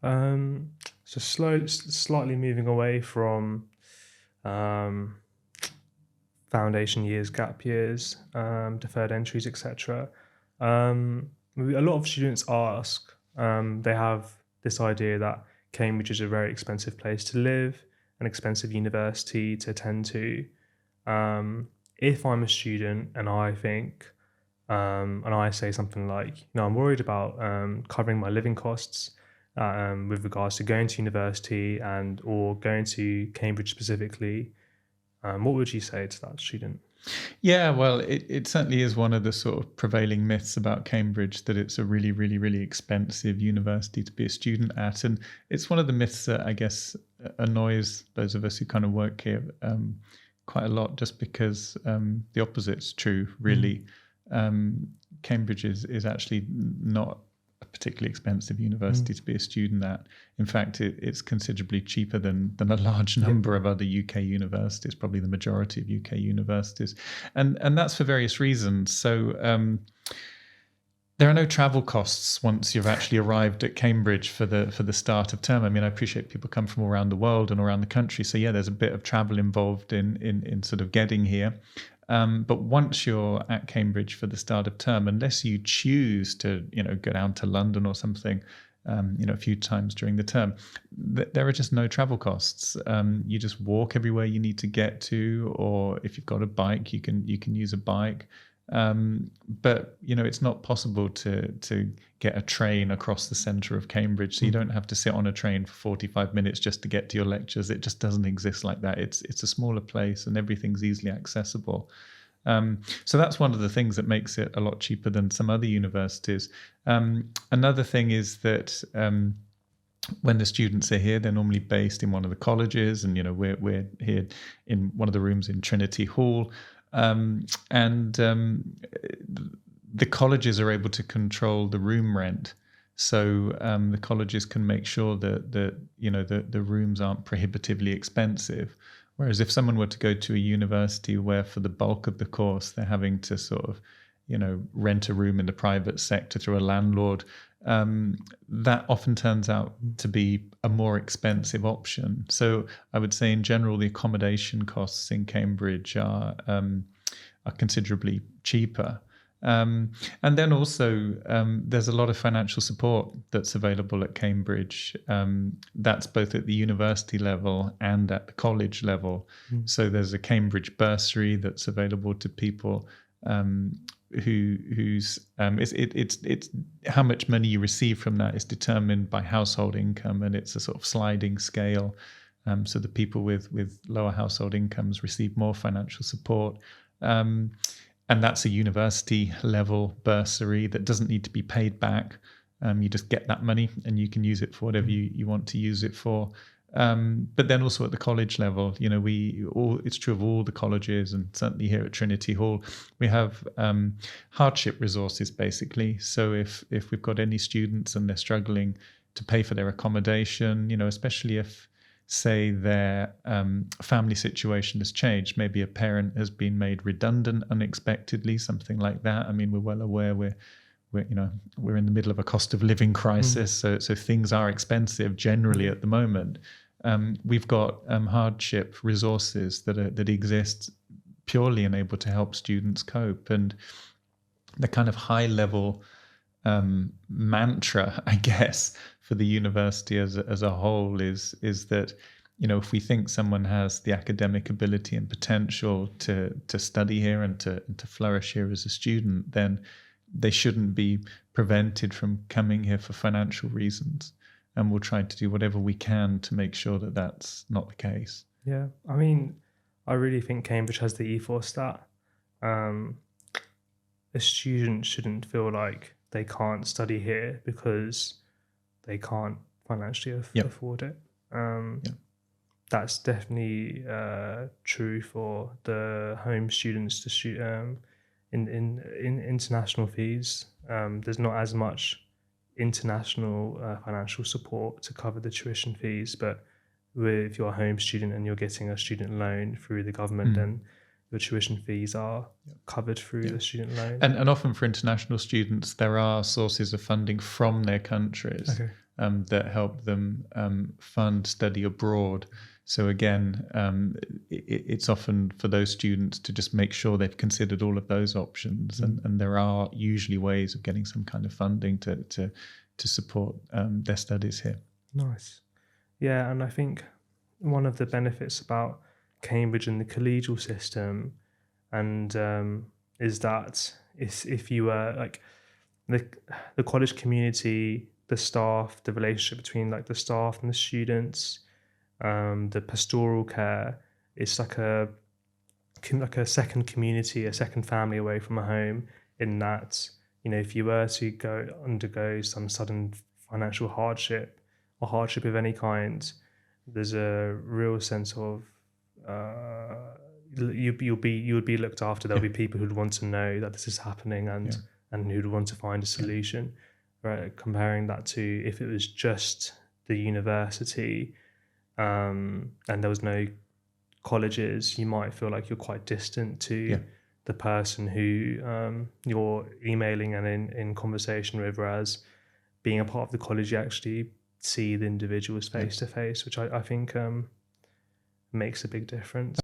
Um, so slightly moving away from um, foundation years, gap years, deferred entries, etc. A lot of students ask, they have this idea that Cambridge is a very expensive place to live, an expensive university to attend to. If I'm a student and I think, and I say something like, I'm worried about covering my living costs with regards to going to university and or going to Cambridge specifically, what would you say to that student? Yeah, well, it certainly is one of the sort of prevailing myths about Cambridge, that it's a really, really, really expensive university to be a student at. And it's one of the myths that I guess annoys those of us who kind of work here quite a lot, just because the opposite's true, really. Cambridge is actually not a particularly expensive university to be a student at. In fact, it's considerably cheaper than a large number of other UK universities, probably the majority of UK universities. And that's for various reasons. So there are no travel costs once you've actually arrived at Cambridge for the start of term. I mean, I appreciate people come from around the world and around the country. So yeah, there's a bit of travel involved in sort of getting here. But once you're at Cambridge for the start of term, unless you choose to, go down to London or something, a few times during the term, there are just no travel costs. You just walk everywhere you need to get to, or if you've got a bike, you can use a bike. But it's not possible to get a train across the centre of Cambridge, so you don't have to sit on a train for 45 minutes just to get to your lectures. It just doesn't exist like that. It's a smaller place and everything's easily accessible. So that's one of the things that makes it a lot cheaper than some other universities. Another thing is that when the students are here, they're normally based in one of the colleges, and we're here in one of the rooms in Trinity Hall. The colleges are able to control the room rent, so the colleges can make sure that the rooms aren't prohibitively expensive. Whereas if someone were to go to a university where for the bulk of the course they're having to sort of rent a room in the private sector through a landlord, that often turns out to be a more expensive option. So I would say in general, the accommodation costs in Cambridge are considerably cheaper. And then also there's a lot of financial support that's available at Cambridge. That's both at the university level and at the college level. So there's a Cambridge bursary that's available to people who's it's how much money you receive from that is determined by household income, and it's a sort of sliding scale. So the people with lower household incomes receive more financial support. And that's a university level bursary that doesn't need to be paid back. You just get that money and you can use it for whatever you want to use it for. But then also at the college level, it's true of all the colleges, and certainly here at Trinity Hall, we have hardship resources basically. So if we've got any students and they're struggling to pay for their accommodation, especially if, say, their family situation has changed, maybe a parent has been made redundant unexpectedly, something like that. I mean, we're well aware we're in the middle of a cost of living crisis, so things are expensive generally at the moment. We've got hardship resources that exist purely and able to help students cope. And the kind of high level mantra, I guess, for the university as a whole is that if we think someone has the academic ability and potential to study here and to flourish here as a student, then they shouldn't be prevented from coming here for financial reasons. And we'll try to do whatever we can to make sure that that's not the case. Yeah, I mean, I really think Cambridge has the ethos that a student shouldn't feel like they can't study here because they can't financially afford it. That's definitely true for the home students to in international fees. There's not as much international financial support to cover the tuition fees, but if you're a home student and you're getting a student loan through the government, then your tuition fees are covered through the student loan. And often for international students, there are sources of funding from their countries. that help them fund study abroad. So again, it's often for those students to just make sure they've considered all of those options, and there are usually ways of getting some kind of funding to support their studies here. Nice. Yeah, and I think one of the benefits about Cambridge and the collegial system, and is that if you were like the college community, the staff, the relationship between like the staff and the students, the pastoral care, it's like a second community, a second family away from a home. In that, if you were to undergo some sudden financial hardship or hardship of any kind, there's a real sense of you would be looked after. There'll be people who'd want to know that this is happening and who'd want to find a solution. Right, comparing that to if it was just the university and there was no colleges, you might feel like you're quite distant to the person who you're emailing and in conversation with, whereas being a part of the college, you actually see the individuals face to face, which I think makes a big difference.